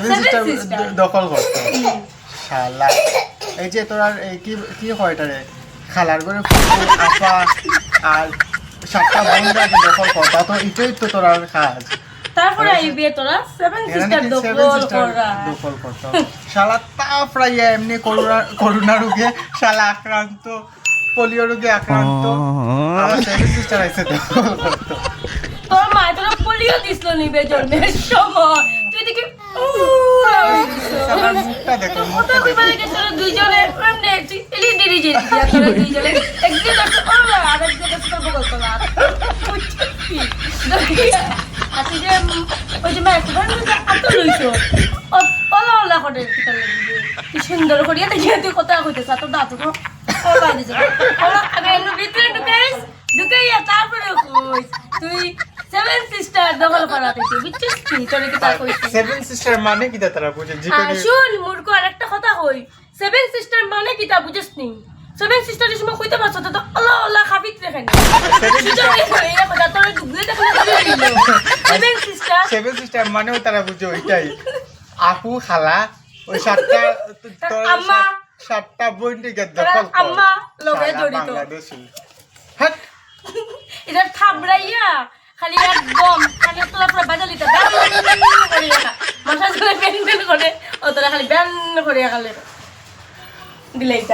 seven sister দখল করতো শালা এই যে তোরা এই কি কি হয় এটা রে খালার ঘরে আপা আর সাতটা বোনরা দখল করতো তো এটাই তো তোরা কাজ তারপরে আইবে তোরা সেভেন সিস্টার দখল করতো শালা তারপরে এমনি করোনা রোগে শালা আক্রান্ত পোলিও রোগে আক্রান্ত আমার সেভেন সিস্টার আইসে দখল করতো তোর মা তোরা পোলিও দিছিল নিবে জন্মের সময় তুই দেখি শালার মুখটা দেখো কত কইবারে কে তোরা দুইজনে এমনি এলি ডিরি যে তোরা দুইজনে একদিন তোরা আরেকজন কাছে বগল তোলা আতি যে ওই যে মাছ ধরে আত লইছো ওলা ওলা করে কিটা লাগবে কি সুন্দর করিয়া দেখিয়া তুই কথা কইতেছ তো দাঁত তো ওলা দিছে ওলা আগে এর ভিতরে ঢুকাইয়া তারপরে কইস তুই সেভেন সিস্টার দখল করাতে তুই বুঝছিস কি তোরে কি তা কইছিস সেভেন সিস্টার মানে কি তারা বুঝে জিকে শুন মূর্খ আরেকটা কথা কই সেভেন সিস্টার মানে কি তা বুঝিস নি সেভেন সিস্টারের সময় কইতে পারছ তো আল্লাহ আল্লাহ খাবিত রেখে না এই কথা তোরে দুগুলে দেখলে সেভেন সিস্টার মানে তারা বুঝে ওইটাই আপু খালা ওই সাতটা বোন থেকে দখল আম্মা লগে জড়িত এটা থাবড়াইয়া খালি একদম খালি তোলা পুরো বাজালিতে মাথা ধরে ব্যান করে ও তোরা খালি ব্যান করে খালি দিলাই